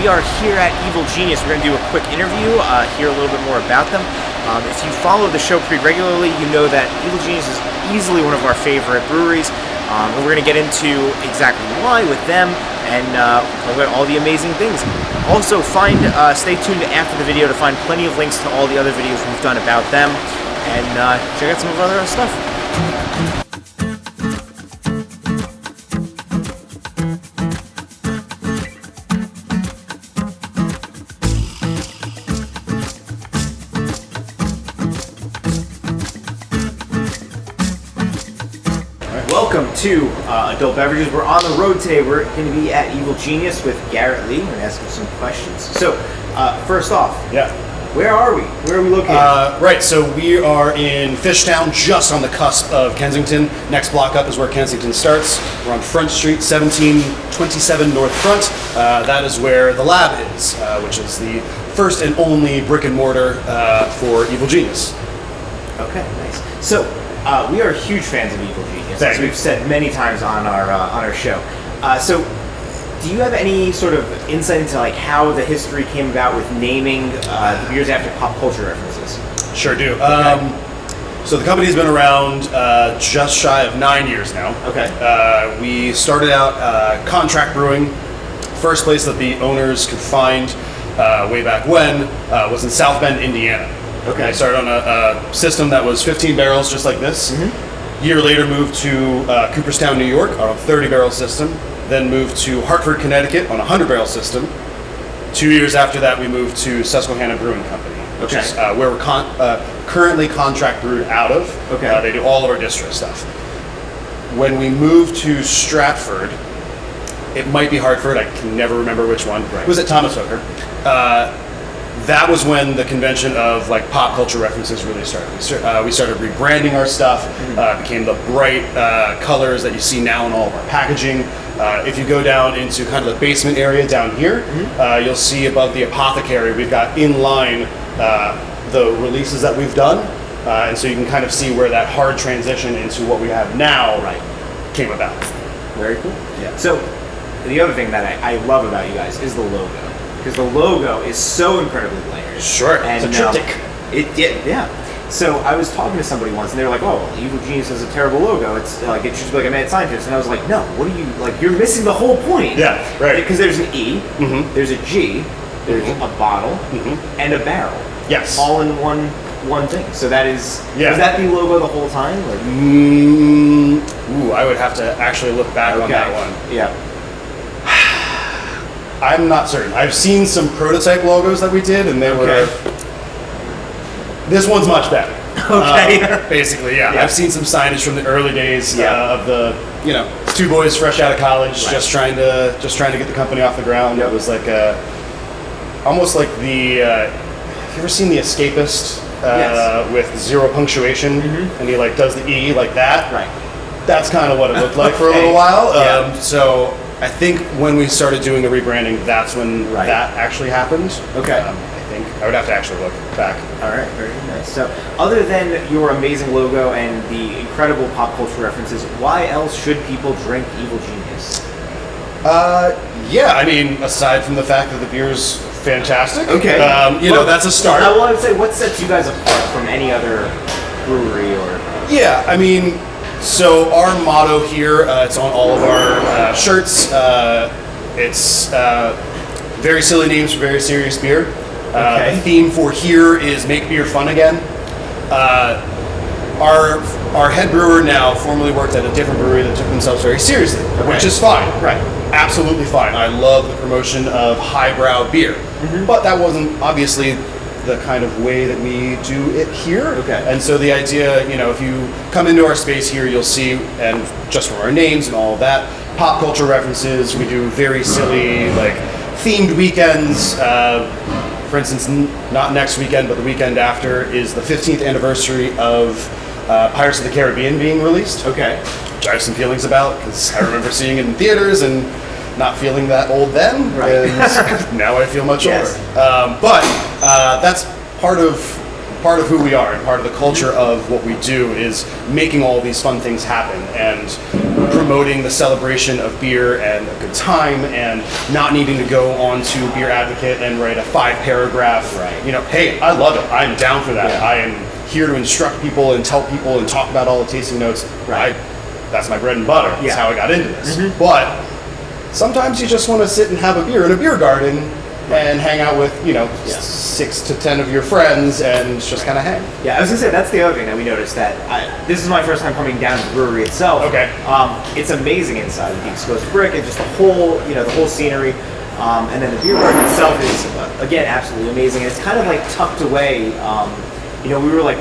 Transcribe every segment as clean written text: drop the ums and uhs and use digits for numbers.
we are here at Evil Genius. We're going to do a quick interview, hear a little bit more about them. If you follow the show pretty regularly, you know that Evil Genius is easily one of our favorite breweries. And we're going to get into exactly why with them and talk about all the amazing things. Also, stay tuned after the video to find plenty of links to all the other videos we've done about them, and check out some of our other stuff. Welcome to Adult Beverages. We're on the road today. We're going to be at Evil Genius with Garret Lee. We're going to ask him some questions. So, first off, where are we? Where are we located? Right, so we are in Fishtown, just on the cusp of Kensington. Next block up is where Kensington starts. We're on Front Street, 1727 North Front. That is where the lab is, which is the first and only brick and mortar for Evil Genius. Okay, nice. So, we are huge fans of Evil Genius, as we've said many times on our show. So, do you have any sort of insight into like how the history came about with naming the beers after pop culture references? Sure do. Okay. So the company's been around just shy of 9 years now. Okay. We started out contract brewing. First place that the owners could find way back when was in South Bend, Indiana. Okay. I started on a system that was 15 barrels, just like this. Mm-hmm. Year later, moved to Cooperstown, New York, on a 30-barrel system. Then moved to Hartford, Connecticut, on a 100-barrel system. 2 years after that, we moved to Susquehanna Brewing Company, which is where we're currently contract brewed out of. Okay. They do all of our distro stuff. When we moved to Stratford, it might be Hartford. I can never remember which one. Right. It was at Thomas Hooker. That was when the convention of like pop culture references really started. We started rebranding our stuff, became the bright colors that you see now in all of our packaging. If you go down into kind of the basement area down here, you'll see above the apothecary, we've got in line the releases that we've done. And so you can kind of see where that hard transition into what we have now came about. Very cool. Yeah. So, the other thing that I love about you guys is the logo. Because the logo is so incredibly layered. Sure, and, it's a triptych. Yeah. So I was talking to somebody once, and they were like, "Oh, Evil Genius has a terrible logo. It's like it should be like a mad scientist." And I was like, "No, what are you like? You're missing the whole point." Yeah, right. Because there's an E, there's a G, there's a bottle, and a barrel. Yes. All in one thing. So that is. Yeah. Was that the logo the whole time? Like, ooh, I would have to actually look back on that one. Yeah. I'm not certain. I've seen some prototype logos that we did, and they were. This one's much better. Okay. Basically, yeah. I've seen some signage from the early days of the, it's two boys fresh out of college, just trying to get the company off the ground. It was like almost like the. Have you ever seen The Escapist with zero punctuation, and he like does the E like that? Right. That's kind of what it looked like for a little while. So. I think when we started doing the rebranding, that's when that actually happened. Okay. I think I would have to actually look back. All right, very nice. So, other than your amazing logo and the incredible pop culture references, why else should people drink Evil Genius? Yeah, I mean, aside from the fact that the beer's fantastic. Okay. That's a start. I want to say, what sets you guys apart from any other brewery or? Yeah, I mean. So our motto here, it's on all of our shirts. It's very silly names for very serious beer. The theme for here is make beer fun again. Our head brewer now formerly worked at a different brewery that took themselves very seriously, which is fine. Right. Absolutely fine. I love the promotion of highbrow beer, but that wasn't obviously the kind of way that we do it here. Okay. And so the idea, if you come into our space here, you'll see, and just from our names and all of that, pop culture references. We do very silly, like, themed weekends. For instance, not next weekend, but the weekend after is the 15th anniversary of Pirates of the Caribbean being released. Okay. Which I have some feelings about, because I remember seeing it in theaters and not feeling that old then, and now I feel much older. But that's part of part of who we are and part of the culture of what we do is making all these fun things happen and promoting the celebration of beer and a good time and not needing to go on to Beer Advocate and write a 5-paragraph, hey, I love it. I'm down for that. Yeah. I am here to instruct people and tell people and talk about all the tasting notes. Right. That's my bread and butter. That's Yeah. how I got into this. But sometimes you just want to sit and have a beer in a beer garden and hang out with, 6 to 10 of your friends and just kind of hang. Yeah, I was gonna say that's the other thing that we noticed that this is my first time coming down to the brewery itself. Okay. It's amazing inside with the exposed brick and just the whole scenery. And then the beer garden itself is again absolutely amazing. And it's kind of like tucked away. We were like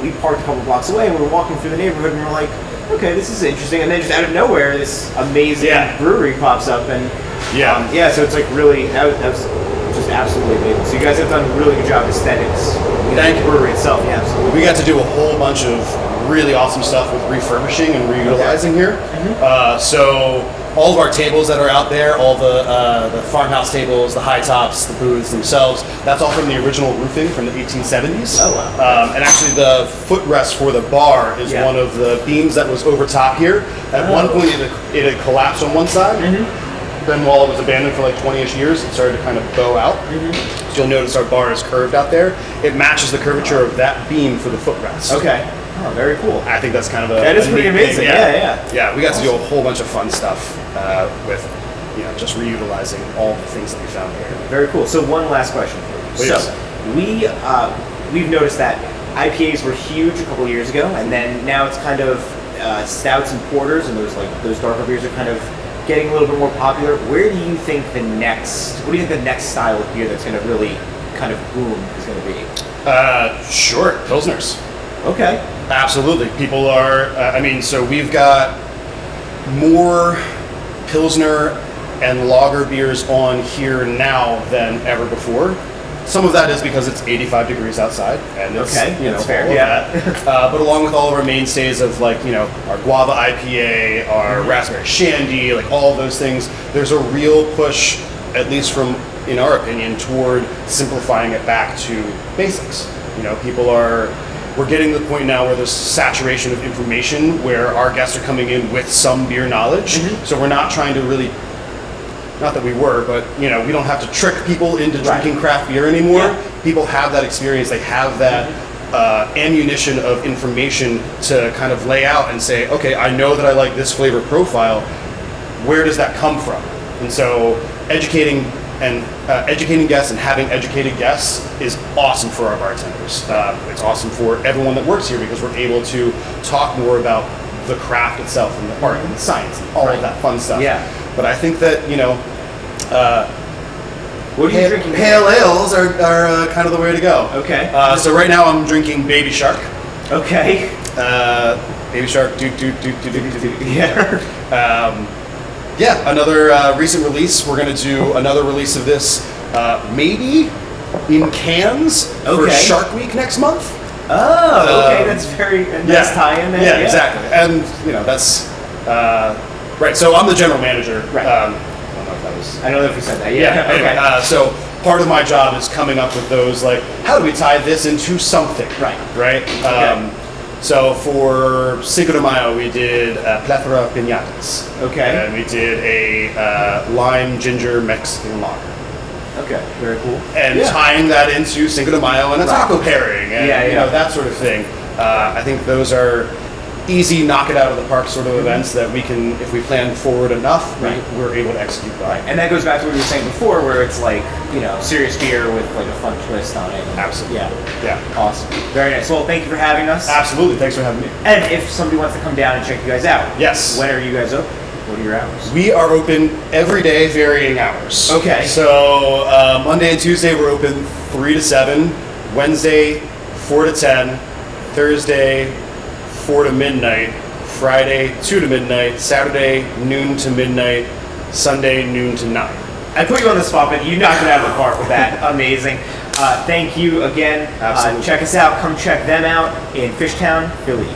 we parked a couple blocks away and we were walking through the neighborhood and we're like, okay, this is interesting. And then just out of nowhere, this amazing brewery pops up and so it's like really that was just absolutely amazing. So you guys have done a really good job of aesthetics. Thank you. The brewery itself, yeah, absolutely. We got to do a whole bunch of really awesome stuff with refurbishing and reutilizing here. So all of our tables that are out there, all the farmhouse tables, the high tops, the booths themselves, that's all from the original roofing from the 1870s. Oh, wow. And actually the footrest for the bar is one of the beams that was over top here. At one point it had collapsed on one side. Then while it was abandoned for like 20-ish years, it started to kind of bow out. So you'll notice our bar is curved out there. It matches the curvature of that beam for the footrest. Okay. Oh, very cool. I think that's kind of that is pretty amazing. Yeah, we got to do a whole bunch of fun stuff with, just reutilizing all the things that we found here. Very cool. So one last question for you. Please. So we've noticed that IPAs were huge a couple of years ago, and then now it's kind of stouts and porters, and those darker beers are kind of getting a little bit more popular. What do you think the next style of beer that's going to really kind of boom is going to be? Sure, Pilsners. Okay. Absolutely. People are, so we've got more Pilsner and lager beers on here now than ever before. Some of that is because it's 85 degrees outside, and it's, that's fair. But along with all of our mainstays of our guava IPA, our raspberry shandy, all of those things, there's a real push, at least from, in our opinion, toward simplifying it back to basics. We're getting to the point now where there's saturation of information, where our guests are coming in with some beer knowledge. So we're not trying to really, not that we were, but we don't have to trick people into drinking craft beer anymore. Yeah. People have that experience. They have that ammunition of information to kind of lay out and say, okay, I know that I like this flavor profile. Where does that come from? And so educating guests and having educated guests is awesome for our bartenders. It's awesome for everyone that works here because we're able to talk more about the craft itself and the art and the science and all of that fun stuff. Yeah. But I think that, what are you drinking? Pale ales are kind of the way to go. Okay. So right now I'm drinking Baby Shark. Okay. Baby Shark, Yeah. Another recent release. We're going to do another release of this maybe in cans for Shark Week next month. Oh, okay. That's very nice tie-in there. Yeah, exactly. And, that's... right, so I'm the general manager. Right. I don't know if that was... I don't know if you said that. Anyway, so part of my job is coming up with those, how do we tie this into something? Right? Okay. So for Cinco de Mayo, we did a plethora of piñatas. Okay. And we did a lime ginger Mexican lager. Okay, very cool. And tying that into Cinco de Mayo and a taco pairing and that sort of thing. I think those are easy, knock it out of the park sort of events that we can, if we plan forward enough, we're able to execute by. And that goes back to what you were saying before, where it's serious beer with a fun twist on it. Absolutely. Yeah. Awesome. Very nice. Well, thank you for having us. Absolutely. Thanks for having me. And if somebody wants to come down and check you guys out, yes. When are you guys open? What are your hours? We are open every day, varying hours. Okay. So Monday and Tuesday we're open 3 to 7. Wednesday 4 to 10. Thursday 4 to midnight. Friday 2 to midnight. Saturday noon to midnight. Sunday noon to 9. I put you on the spot, but you knocked it out of the park with that. Amazing. Thank you again. Absolutely. Check us out. Come check them out in Fishtown, Philly.